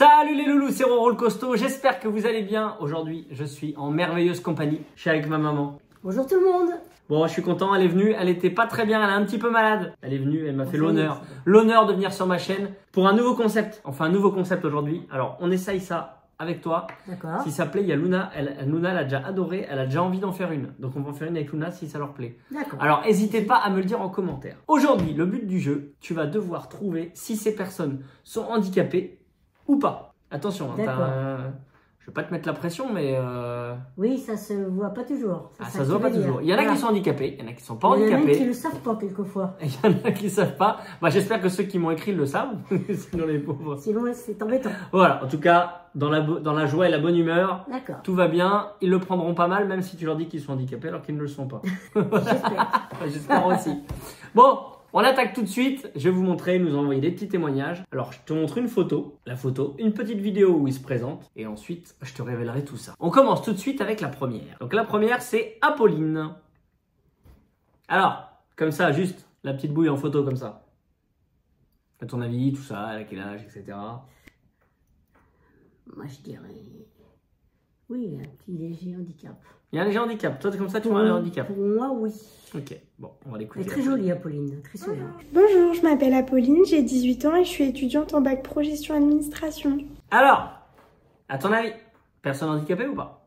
Salut les loulous, c'est Roro le costaud, j'espère que vous allez bien. Aujourd'hui, je suis en merveilleuse compagnie, je suis avec ma maman. Bonjour tout le monde. Bon, je suis content, elle est venue, elle était pas très bien, elle est un petit peu malade. Elle est venue, elle m'a fait l'honneur de venir sur ma chaîne pour un nouveau concept. Enfin, un nouveau concept aujourd'hui. Alors, on essaye ça avec toi. D'accord. Si ça plaît, il y a Luna, Luna elle a déjà adoré, elle a déjà envie d'en faire une. Donc, on va en faire une avec Luna si ça leur plaît. D'accord. Alors, n'hésitez pas à me le dire en commentaire. Aujourd'hui, le but du jeu, tu vas devoir trouver si ces personnes sont handicapées ou pas. Attention, hein, je vais pas te mettre la pression, mais... Oui, ça se voit pas toujours. Ça se voit pas toujours. Il y en a qui sont handicapés, il y en a qui sont pas handicapés. Il y en a qui le savent pas quelquefois. Il y en a qui savent pas. Bah, j'espère que ceux qui m'ont écrit le savent, sinon les pauvres. Sinon, c'est embêtant. Voilà, en tout cas, dans la joie et la bonne humeur, tout va bien. Ils le prendront pas mal, même si tu leur dis qu'ils sont handicapés alors qu'ils ne le sont pas. J'espère. J'espère aussi. Bon. On attaque tout de suite, je vais vous montrer, nous envoyer des petits témoignages. Alors je te montre une photo, une petite vidéo où il se présente et ensuite je te révélerai tout ça. On commence tout de suite avec la première. Donc la première c'est Apolline. Alors, comme ça, juste la petite bouille en photo comme ça. À ton avis, tout ça, à quel âge, etc. Moi je dirais... Oui, un petit léger handicap. Il y a un léger handicap. Toi, comme ça, tu vois un handicap. Pour moi, oui. Ok, bon, on va l'écouter. Elle est très jolie, Apolline. Très souriante. Bonjour, je m'appelle Apolline, j'ai 18 ans et je suis étudiante en bac pro gestion administration. Alors, à ton avis, personne handicapée ou pas?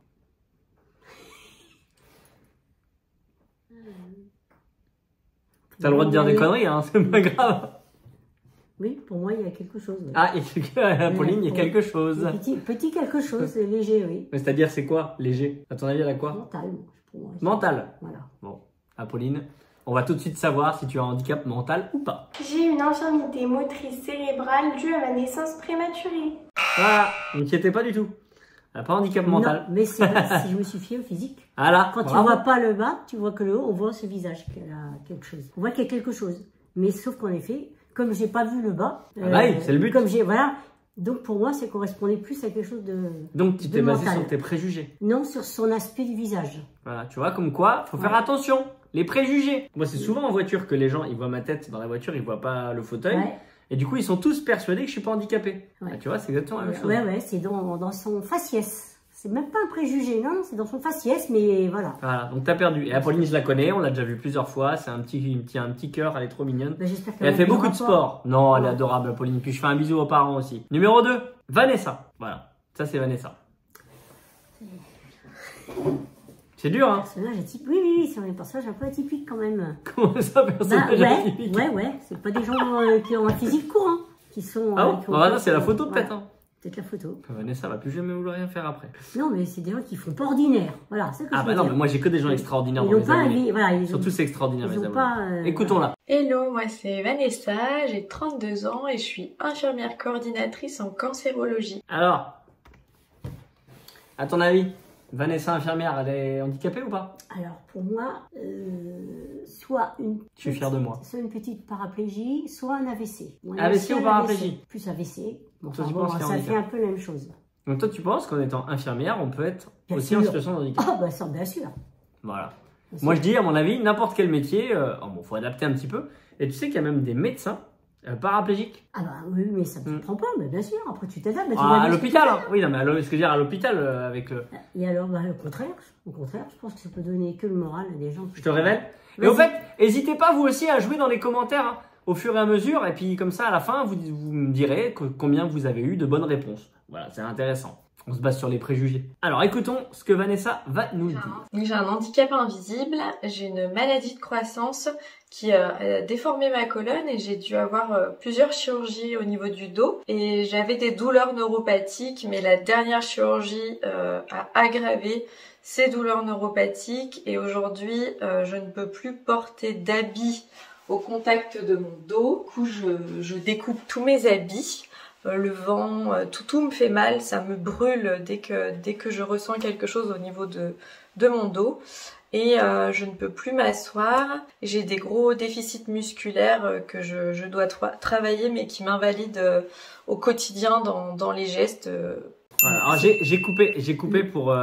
T'as le droit de dire des conneries, hein, c'est pas grave. Oui, pour moi, il y a quelque chose. Oui. Ah, Apolline, il y a quelque chose. Petit quelque chose, léger, oui. C'est-à-dire, c'est quoi, léger? À ton avis, elle a quoi? Mental, pour moi. Mental. Voilà. Bon, Apolline, on va tout de suite savoir si tu as un handicap mental ou pas. J'ai une infirmité motrice cérébrale due à ma naissance prématurée. Voilà, n'inquiétez pas du tout. Elle n'a pas de handicap mental. Non, mais c'est vrai, si je me suis fiée au physique. Ah là, quand tu ne vois pas le bas, tu vois que le haut, on voit ce visage qu'elle a quelque chose. On voit qu'il y a quelque chose. Mais sauf qu'en effet, comme j'ai pas vu le bas, oui, c'est le but. Comme j'ai, voilà. Donc pour moi, ça correspondait plus à quelque chose de. Donc tu t'es basé sur tes préjugés. Non, sur son aspect du visage. Voilà, tu vois, comme quoi, faut faire attention. Les préjugés. Moi, c'est souvent en voiture que les gens, ils voient ma tête dans la voiture, ils voient pas le fauteuil. Ouais. Et du coup, ils sont tous persuadés que je suis pas handicapé. Ouais. Ah, tu vois, c'est exactement la même chose. Ouais, c'est dans son faciès. C'est même pas un préjugé, non, c'est dans son faciès, mais voilà. Voilà, donc t'as perdu. Et Apolline, je la connais, on l'a déjà vu plusieurs fois. C'est un petit cœur, elle est trop mignonne. Ben, elle fait beaucoup de sport. Non, elle est adorable, Apolline. Puis je fais un bisou aux parents aussi. Numéro 2, Vanessa. Voilà, ça c'est Vanessa. C'est dur, hein? Personnage atypique. Oui, c'est un personnage un peu atypique quand même. Comment ça, personnage atypique? Ouais, c'est pas des gens qui ont un physique courant. Qui sont. Ah bon? Voilà, c'est la photo peut-être, hein? Peut-être la photo. Vanessa va plus jamais vouloir rien faire après. Non, mais c'est des gens qui font pas ordinaire. Voilà, c'est que ah bah non, mais moi j'ai que des gens extraordinaires dans mes amis. Voilà, surtout c'est extraordinaire mes amis. Écoutons-la. Hello, moi c'est Vanessa, j'ai 32 ans et je suis infirmière coordinatrice en cancérologie. Alors, à ton avis, Vanessa infirmière, elle est handicapée ou pas? Alors pour moi, soit une... Je suis fier de moi. Soit une petite paraplégie, soit un AVC. Bon, AVC ou paraplégie? Plus AVC. Bon, toi, ça fait un peu la même chose. Donc toi, tu penses qu'en étant infirmière, on peut être aussi en situation de handicap? Ah bah ça, bien sûr. Voilà. Moi je dis, à mon avis, n'importe quel métier, bon, faut adapter un petit peu. Et tu sais qu'il y a même des médecins paraplégiques. Ah bah oui, mais ça ne te prend pas, mais bien sûr. Après tu t'adaptes. À l'hôpital, hein. Oui, non, mais ce que je veux dire, à l'hôpital avec le... Et alors, bah, au contraire, je pense que ça peut donner que le moral à des gens. Je te révèle. Et au fait, n'hésitez pas vous aussi à jouer dans les commentaires, hein, au fur et à mesure. Et puis comme ça, à la fin, vous me direz combien vous avez eu de bonnes réponses. Voilà, c'est intéressant. On se base sur les préjugés. Alors écoutons ce que Vanessa va nous dire. J'ai un handicap invisible, j'ai une maladie de croissance qui a déformé ma colonne et j'ai dû avoir plusieurs chirurgies au niveau du dos. Et j'avais des douleurs neuropathiques, mais la dernière chirurgie a aggravé ces douleurs neuropathiques. Et aujourd'hui, je ne peux plus porter d'habits au contact de mon dos. Du coup, je découpe tous mes habits. Le vent, tout me fait mal, ça me brûle dès que je ressens quelque chose au niveau de mon dos. Et je ne peux plus m'asseoir. J'ai des gros déficits musculaires que je dois travailler, mais qui m'invalident au quotidien dans les gestes. Voilà. Alors j'ai coupé pour...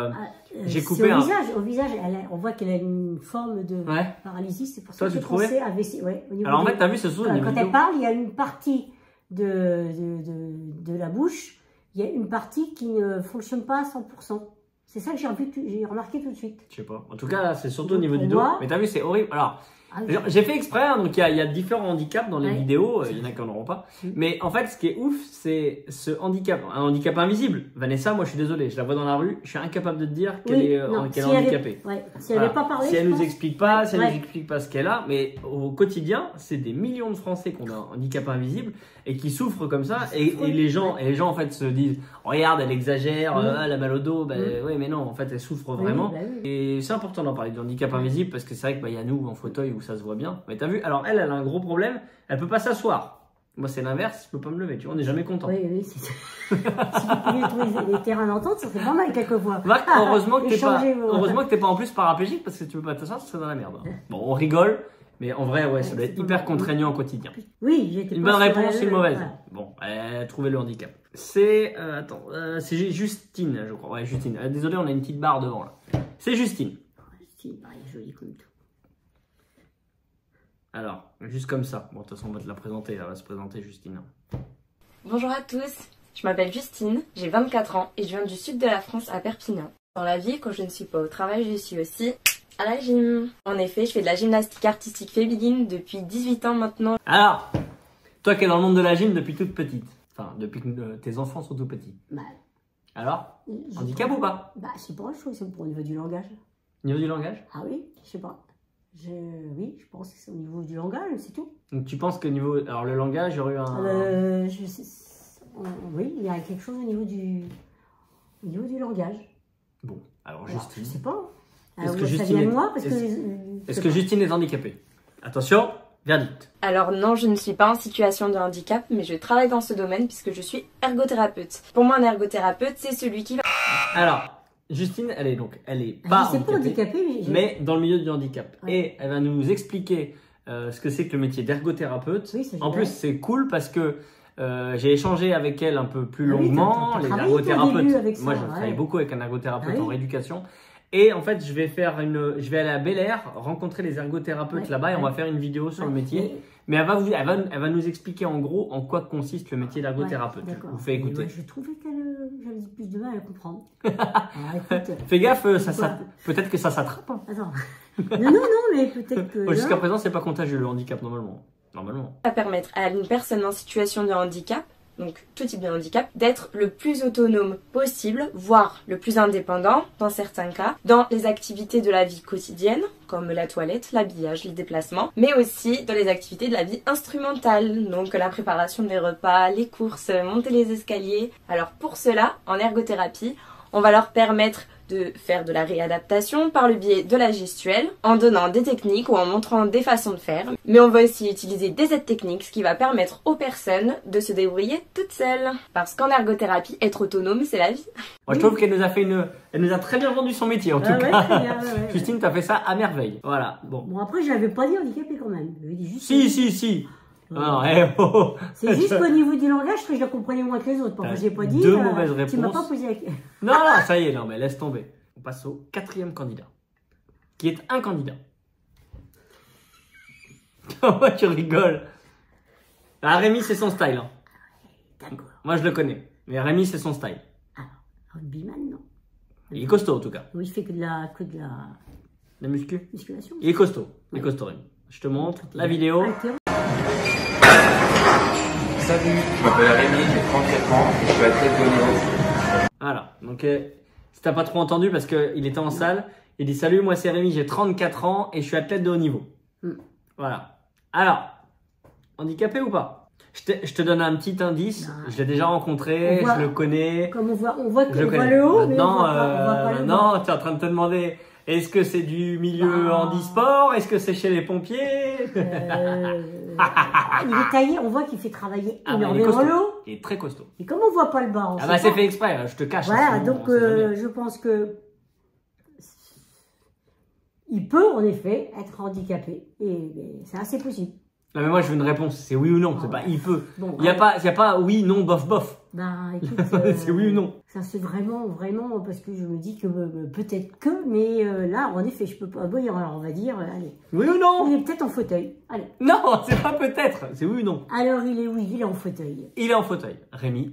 j'ai coupé au visage, on voit qu'elle a une forme de paralysie. C'est pour ça que j'ai pensé AVC. Ouais, alors en fait, t'as vu, ce sont quand elle parle, il y a une partie de la bouche il y a une partie qui ne fonctionne pas à 100%. C'est ça que j'ai remarqué tout de suite. Je sais pas. En tout cas, c'est surtout au Donc, niveau du pour dos. moi- Mais t'as vu, c'est horrible. Alors, Ah oui. j'ai fait exprès, hein, donc il y a différents handicaps dans les Ouais. vidéos. Il y en a qui n'en auront pas. Mais en fait, ce qui est ouf, c'est ce handicap. Un handicap invisible. Vanessa, moi, je suis désolé. Je la vois dans la rue. Je suis incapable de te dire qu'elle Oui, est, non, qu'elle si est elle handicapée. Ouais. Si elle Voilà. n'avait pas parlé, Si elle je nous pense- explique pas, si elle Ouais. nous explique pas ce qu'elle a, mais au quotidien, c'est des millions de Français qui ont un handicap invisible et qui souffrent comme ça. Et les gens, en fait, se disent, regarde, elle exagère, elle a mal au dos. Ben, oui, mais non, en fait, elle souffre Oui, vraiment. bah oui. Et c'est important d'en parler du handicap invisible parce que c'est vrai qu'il y a nous en fauteuil où ça se voit bien. Mais t'as vu, alors elle a un gros problème, elle peut pas s'asseoir. Moi, c'est l'inverse, je peux pas me lever, tu vois, on n'est jamais content. Oui, c'est ça. Si vous pouviez trouver les terrains d'entente, ça serait pas mal quelquefois. Marc, heureusement que t'es pas, Échangez vos- heureusement que t'es pas en plus paraplégique parce que si tu peux pas t'asseoir, c'est dans la merde. Bon, on rigole, mais en vrai, ouais, ça doit c'est être pas hyper mal. contraignant au quotidien. Oui, j'étais Une pas bonne sûre, réponse, une mauvaise. voilà. Bon, trouvez le handicap. C'est, c'est Justine, je crois. Ouais, Justine. Désolé, on a une petite barre devant là. C'est Justine. Si, pareil, joli comme tout. Alors, juste comme ça. Bon, de toute façon, on va te la présenter. Elle va se présenter, Justine. Bonjour à tous, je m'appelle Justine, j'ai 24 ans et je viens du sud de la France à Perpignan. Dans la vie, quand je ne suis pas au travail, je suis aussi à la gym. En effet, je fais de la gymnastique artistique féminine depuis 18 ans maintenant. Alors, toi qui es dans le monde de la gym depuis toute petite, enfin, depuis que tes enfants sont tout petits. Bah, Alors, je- handicap ou pas? Bah, je sais pas, je trouve que c'est au niveau du langage. Niveau du langage? Ah oui, je sais pas. Oui, je pense que c'est au niveau du langage, c'est tout. Donc tu penses que niveau... Alors le langage, il y aurait eu un... Oui, il y a quelque chose au niveau du langage. Bon, alors Alors, Justine... je sais pas. Est-ce Alors, que ça Justine vient de est- moi parce que. Est-ce que Justine est handicapée? Attention, verdict. Alors non, je ne suis pas en situation de handicap, mais je travaille dans ce domaine puisque je suis ergothérapeute. Pour moi, un ergothérapeute, c'est celui qui va... Alors, Justine, elle est Je pas sais pas handicapée, handicapé, mais dans le milieu du handicap. Ouais. Et elle va nous expliquer ce que c'est que le métier d'ergothérapeute. Oui, c'est En génial. plus, c'est cool parce que j'ai échangé avec elle un peu plus Ah oui, longuement. t'as Les travaillé, toi, au début, ergothérapeutes. avec ça, Moi, je ouais. travaille beaucoup avec un ergothérapeute Ah oui. en rééducation. Et en fait, je vais aller à Bel Air, rencontrer les ergothérapeutes Ouais, là-bas et on ouais. va faire une vidéo sur le Ouais, métier. Mais elle va nous expliquer en gros en quoi consiste le métier d'ergothérapeute. Ouais, Je d'accord. vous fais Et écouter. moi, je trouvais qu'elle j'avais plus de mal à comprendre. Alors, écoute, Fais gaffe, Pourquoi peut-être que ça s'attrape. Hein. attends. Non, mais peut-être que. Jusqu'à non. présent, c'est pas contagieux le handicap normalement. Normalement. va permettre à une personne en situation de handicap, donc tout type de handicap, d'être le plus autonome possible, voire le plus indépendant dans certains cas, dans les activités de la vie quotidienne, comme la toilette, l'habillage, les déplacements, mais aussi dans les activités de la vie instrumentale, donc la préparation des repas, les courses, monter les escaliers. Alors pour cela, en ergothérapie, on va leur permettre de faire de la réadaptation par le biais de la gestuelle, en donnant des techniques ou en montrant des façons de faire. Mais on va aussi utiliser des aides techniques, ce qui va permettre aux personnes de se débrouiller toutes seules. Parce qu'en ergothérapie, être autonome, c'est la vie. Moi, je trouve qu'elle nous a elle nous a très bien vendu son métier en tout Ah ouais, cas. très bien, ouais. Justine, t'as fait ça à merveille. Voilà. Bon. Bon, après, je l'avais pas dit handicapé quand même. Je lui ai dit juste. Si. Ah, oh. C'est juste qu'au niveau du langage que je la comprenais moins que les autres. Parfois, T'as j'ai pas dit. deux mauvaises Tu m'as réponses. pas posé la question. Non, ça y est, non, mais laisse tomber. On passe au 4e candidat. Qui est un candidat. Pourquoi tu rigoles? Ah, Rémi, c'est son style. Hein. D'accord. Moi, je le connais. Mais Rémi, c'est son style. Rugbyman, non. Il est costaud, en tout cas. Oui, je fais que de la La muscu. musculation. Il est costaud. Il est costaud, Rémi. Je te montre la vidéo. Ah, t'es- Salut, je m'appelle Rémi, j'ai 34 ans et je suis athlète de haut niveau. Voilà. Donc, si t'as pas trop entendu, parce qu'il était en salle, il dit salut, moi c'est Rémi, j'ai 34 ans et je suis athlète de haut niveau. Voilà. Alors, handicapé ou pas? Je te donne un petit indice. Non. Je l'ai déjà rencontré, On voit- je le connais. Comme on voit Je qu'on le voit connais. le haut, mais on Maintenant, voit pas le bas. non, tu es en train de te demander, est-ce que c'est du milieu Ah. handisport? Est-ce que c'est chez les pompiers? Il est taillé, on voit qu'il fait travailler Ah, bah, il est énormément costaud. le haut. Il est très costaud. Et comme on voit pas le bas, on Ah sait bah c'est pas. fait exprès, je te cache. Voilà, sinon, donc on sait jamais. je pense que il peut en effet être handicapé. Et c'est assez possible. Non mais moi je veux une réponse, c'est oui ou non, c'est pas il peut. Bon, Il y a pas oui, non, bof, bof. Ben écoute, C'est oui ou non. ça c'est vraiment parce que je me dis que peut-être que, mais là en effet je peux pas. Bon, alors on va dire, allez, Oui ou non? il est peut-être en fauteuil. Allez. Non, c'est pas peut-être, c'est oui ou non. Alors il est en fauteuil. Il est en fauteuil. Rémi.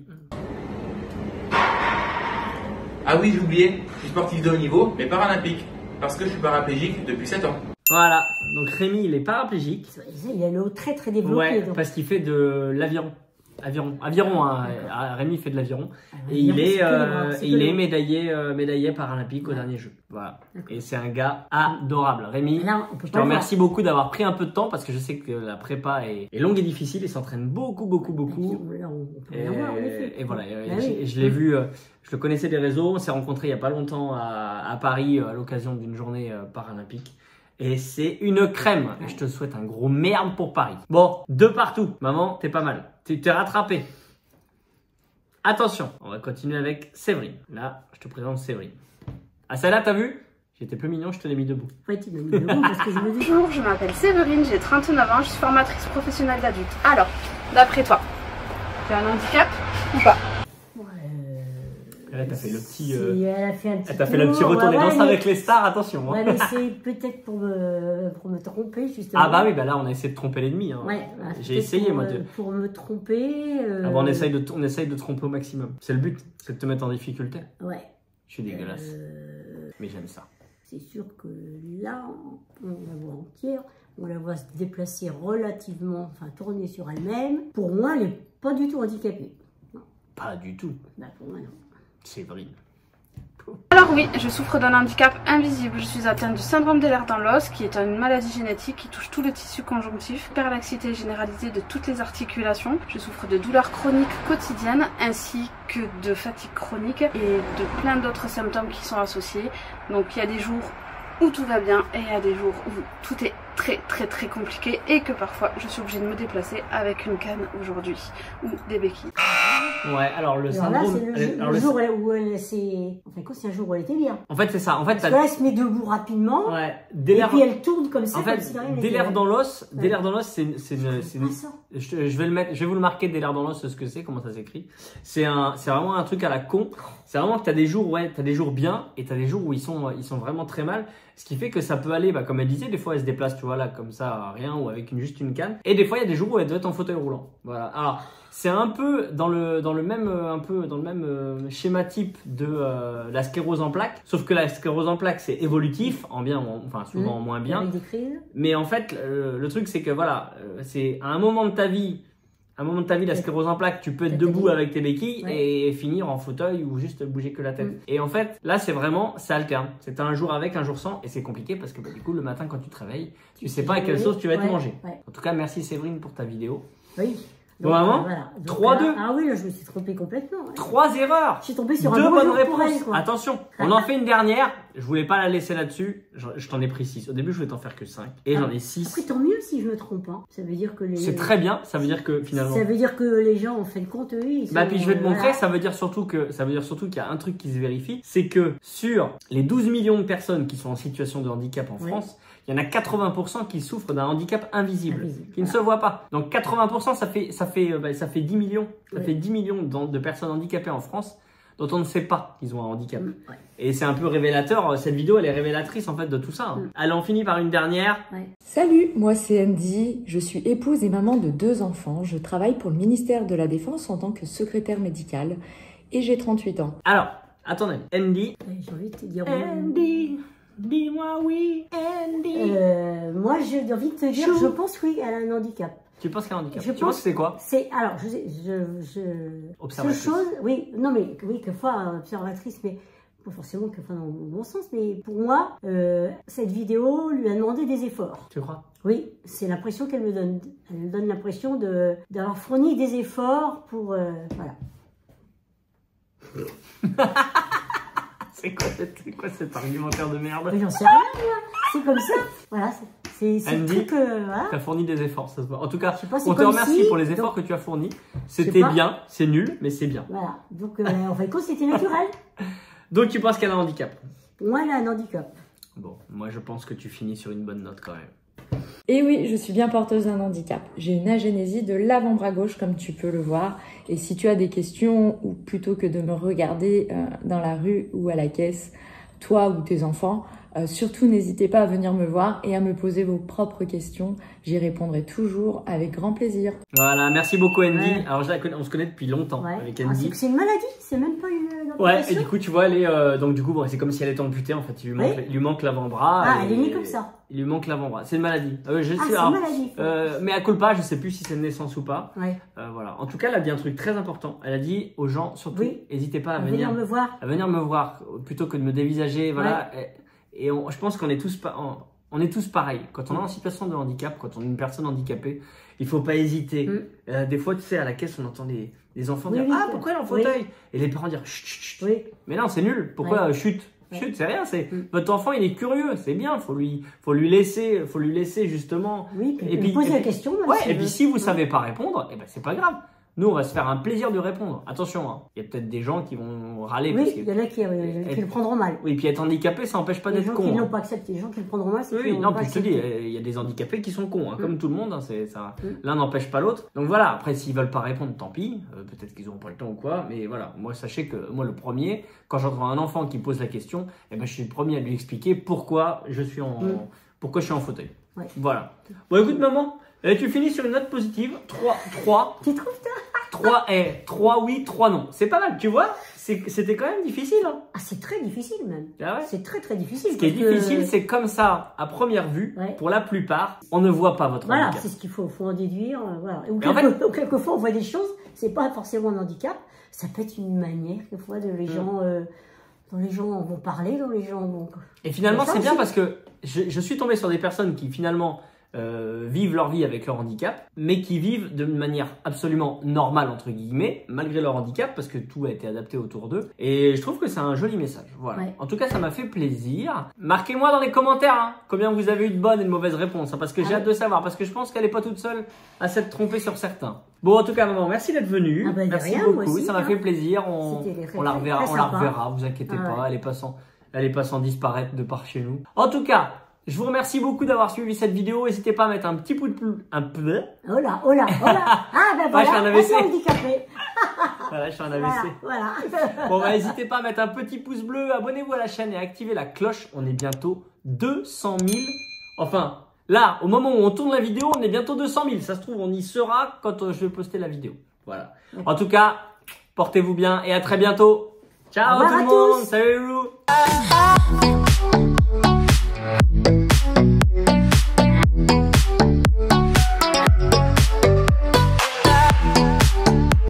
Ah oui, j'ai oublié, je suis sportif de haut niveau, mais paralympique, parce que je suis paraplégique depuis 7 ans. Voilà, donc Rémi, il est paraplégique. Il a le haut très très développé. Ouais, donc. parce qu'il fait de l'aviron. Aviron, hein. Rémi fait de l'aviron. Et il est médaillé paralympique au dernier jeu. Voilà. Et c'est un gars adorable. Rémi, je te remercie beaucoup d'avoir pris un peu de temps parce que je sais que la prépa est longue et difficile. Il s'entraîne beaucoup. Et voilà, je l'ai vu, je le connaissais des réseaux. On s'est rencontrés il n'y a pas longtemps à Paris à l'occasion d'une journée paralympique. Et c'est une crème. Je te souhaite un gros merde pour Paris. Bon, de partout. Maman, t'es pas mal. T'es rattrapé. Attention, on va continuer avec Séverine. Là, je te présente Séverine. Ah, celle-là, t'as vu? J'étais peu mignon, je te l'ai mis debout. Ouais, tu m'as mis debout parce que je me dis... Bonjour, je m'appelle Séverine, j'ai 39 ans, je suis formatrice professionnelle d'adultes. Alors, d'après toi, tu as un handicap ou pas? Elle t'a fait le petit, elle t'a fait le petit retour des danses avec les stars, attention. Hein. Ouais, mais c'est peut-être pour me tromper, justement. Ah bah oui, bah là on a essayé de tromper l'ennemi. Hein. Ouais, j'ai essayé moi de... Pour me tromper... Ah bon, on essaye de tromper au maximum. C'est le but, c'est de te mettre en difficulté. Ouais. Je suis dégueulasse. Mais j'aime ça. C'est sûr que là, on la voit entière, on la voit se déplacer relativement, enfin tourner sur elle-même. Pour moi, elle n'est pas du tout handicapée. Non. Pas du tout. Bah pour moi, non. Séverine. Alors oui, je souffre d'un handicap invisible. Je suis atteinte du syndrome d'Ehlers-Danlos, qui est une maladie génétique qui touche tout le tissu conjonctif, hyperlaxité généralisée de toutes les articulations. Je souffre de douleurs chroniques quotidiennes ainsi que de fatigue chronique et de plein d'autres symptômes qui sont associés. Donc il y a des jours où tout va bien et il y a des jours où tout est très compliqué et que parfois je suis obligée de me déplacer avec une canne aujourd'hui ou des béquilles. Ouais, alors le syndrome... Là, c'est le jour où elle s'est... Enfin, quoi, c'est un jour où elle était bien. En fait, c'est ça. En fait, parce que là, elle se met debout rapidement. Ouais. Et puis elle tourne comme ça. En fait, dès l'air dans l'os, c'est je vais vous le marquer dès l'air dans l'os, ce que c'est, comment ça s'écrit. C'est vraiment un truc à la con. C'est vraiment que t'as des jours, t'as des jours bien et t'as des jours où ils sont vraiment très mal. Ce qui fait que ça peut aller, comme elle disait, des fois elle se déplace, tu vois, là, comme ça, rien, ou avec juste une canne. Et des fois, il y a des jours où elle doit être en fauteuil roulant. Voilà. Alors, c'est un peu dans le même schéma type de la sclérose en plaques. Sauf que la sclérose en plaques, c'est évolutif, en bien, enfin, souvent en moins bien. Avec des crises. Mais en fait, le truc, c'est que voilà, c'est à un moment de ta vie, la sclérose en plaques, tu peux être debout avec tes béquilles et finir en fauteuil ou juste bouger que la tête. Et en fait, là, c'est vraiment, ça alterne. C'est un jour avec, un jour sans. Et c'est compliqué parce que du coup, le matin, quand tu te réveilles, tu sais pas à quelle sauce tu vas te manger. En tout cas, merci Séverine pour ta vidéo. Oui. Bon, maman, voilà. 3-2. Ah oui, là, je me suis trompée complètement. 3 erreurs. Je suis tombée sur 2 un bonnes jour réponses. pour elle, quoi. Attention, on en fait une dernière. Je voulais pas la laisser là-dessus. Je t'en ai pris 6. Au début, je voulais t'en faire que 5. Et j'en ai 6. Après, tant mieux si je me trompe. Hein. Ça veut dire que les... C'est très bien. Ça veut dire que finalement... Ça veut dire que les gens, en fin de compte, eux, ils sont... Bah, puis je vais te montrer. Ça veut dire surtout qu'il y a un truc qui se vérifie. C'est que sur les 12 millions de personnes qui sont en situation de handicap en France, il y en a 80% qui souffrent d'un handicap invisible, qui ne se voit pas. Donc 80%, ça fait 10 millions. Ça fait 10 millions de personnes handicapées en France dont on ne sait pas qu'ils ont un handicap. Et c'est un peu révélateur. Cette vidéo, elle est révélatrice en fait de tout ça. Allez, on finit par une dernière. Salut, moi c'est Andy. Je suis épouse et maman de 2 enfants. Je travaille pour le ministère de la Défense en tant que secrétaire médicale et j'ai 38 ans. Alors, attendez, Andy. J'ai envie de te dire... Andy. Dis-moi oui, Andy. Moi, j'ai envie de te dire, je pense oui, elle a un handicap. Tu penses qu'elle a un handicap? Tu penses que c'est quoi? C'est alors, observatrice. Oui, non mais oui, quelquefois observatrice, mais pas forcément quelquefois dans le bon sens. Mais pour moi, cette vidéo lui a demandé des efforts. Tu crois? Oui, c'est l'impression qu'elle me donne. Elle me donne l'impression d'avoir fourni des efforts pour voilà. C'est quoi cet argumentaire de merde? J'en sais rien, moi. C'est comme ça. Voilà, c'est le truc. Voilà. Tu as fourni des efforts, ça se voit. En tout cas, pas, on te remercie pour les efforts que tu as fournis. C'était bien, c'est nul, mais c'est bien. Voilà. Donc, en fait, c'était naturel. Donc, tu penses qu'elle a un handicap? Moi, elle a un handicap. Bon, moi, je pense que tu finis sur une bonne note quand même. Et oui, je suis bien porteuse d'un handicap. J'ai une agénésie de l'avant-bras gauche, comme tu peux le voir. Et si tu as des questions, ou plutôt que de me regarder dans la rue ou à la caisse, toi ou tes enfants, surtout n'hésitez pas à venir me voir et à me poser vos propres questions. J'y répondrai toujours avec grand plaisir. Voilà, merci beaucoup Andy. Alors on se connaît depuis longtemps avec Andy. C'est une maladie, c'est même pas une Ouais, et du coup, tu vois, elle est. Donc, du coup, bon, c'est comme si elle était amputée en fait. Il lui manque l'avant-bras. Ah, elle est née comme ça. Il lui manque l'avant-bras. C'est une maladie. Je sais, C'est alors, une maladie. mais à culpa, je sais plus si c'est une naissance ou pas. Ouais. Voilà. En tout cas, elle a dit un truc très important. Elle a dit aux gens, surtout, n'hésitez pas à venir me voir. À venir me voir plutôt que de me dévisager. Voilà. Et je pense qu'on est tous on est tous pareils. Quand on est en situation de handicap, quand on est une personne handicapée, il faut pas hésiter. Des fois, tu sais, à la caisse, on entend les enfants dire ah, pourquoi elle est en fauteuil et les parents dire chut, chut, chut. Mais non, c'est nul. Pourquoi chut? Chut, c'est rien. Votre enfant, il est curieux, c'est bien. Faut lui laisser justement. Oui, et puis poser la question. Et puis si vous savez pas répondre, eh ben c'est pas grave. Nous, on va se faire un plaisir de répondre. Attention, hein. Il y a peut-être des gens qui vont râler. Oui, il y en a qui le prendront mal. Oui, puis être handicapé, ça n'empêche pas d'être con. Les gens qui hein. n'ont pas accepté, les gens qui le prendront mal, c'est oui, non, puis je te dis, il y a des handicapés qui sont cons, hein, comme tout le monde. Hein, l'un n'empêche pas l'autre. Donc voilà, après, s'ils veulent pas répondre, tant pis. Peut-être qu'ils n'auront pas le temps ou quoi. Mais voilà, moi, sachez que moi, le premier, quand j'entends un enfant qui pose la question, eh ben, je suis le premier à lui expliquer pourquoi je suis en fauteuil. Ouais. Voilà. Bon, écoute, maman, tu finis sur une note positive. 3. Tu trouves ça? 3 oui, 3 non. C'est pas mal, tu vois. C'était quand même difficile. Hein. Ah, c'est très difficile même. Ah ouais. C'est très difficile. Ce qui est difficile, c'est comme ça, à première vue, pour la plupart, on ne voit pas votre handicap. Voilà, c'est ce qu'il faut en déduire. Voilà. Ou quelquefois, on voit des choses, c'est pas forcément un handicap, ça peut être une manière, quelquefois, de les gens... dont les gens vont parler, dont les gens vont... Et finalement, c'est bien parce que je suis tombé sur des personnes qui finalement vivent leur vie avec leur handicap, mais qui vivent de manière absolument normale, entre guillemets, malgré leur handicap, parce que tout a été adapté autour d'eux. Et je trouve que c'est un joli message. Voilà. Ouais. En tout cas, ça m'a fait plaisir. Marquez-moi dans les commentaires hein, combien vous avez eu de bonnes et de mauvaises réponses, hein, parce que j'ai hâte de savoir, parce que je pense qu'elle n'est pas toute seule à s'être trompée sur certains. Bon, en tout cas, maman, merci d'être venue. Ah bah, merci rien, beaucoup, aussi, ça m'a fait plaisir. On la reverra, vous inquiétez pas, elle est pas sans disparaître de par chez nous. En tout cas, je vous remercie beaucoup d'avoir suivi cette vidéo. N'hésitez pas à mettre un petit pouce bleu. Oh là. Ah ben voilà, je suis un AVC. handicapé. Voilà, je suis un AVC. Voilà. Bon, bah, n'hésitez pas à mettre un petit pouce bleu, abonnez-vous à la chaîne et activez la cloche. On est bientôt 200 000. Enfin, là, au moment où on tourne la vidéo, on est bientôt 200 000. Ça se trouve, on y sera quand je vais poster la vidéo. Voilà. En tout cas, portez-vous bien et à très bientôt. Ciao tout le monde. Salut.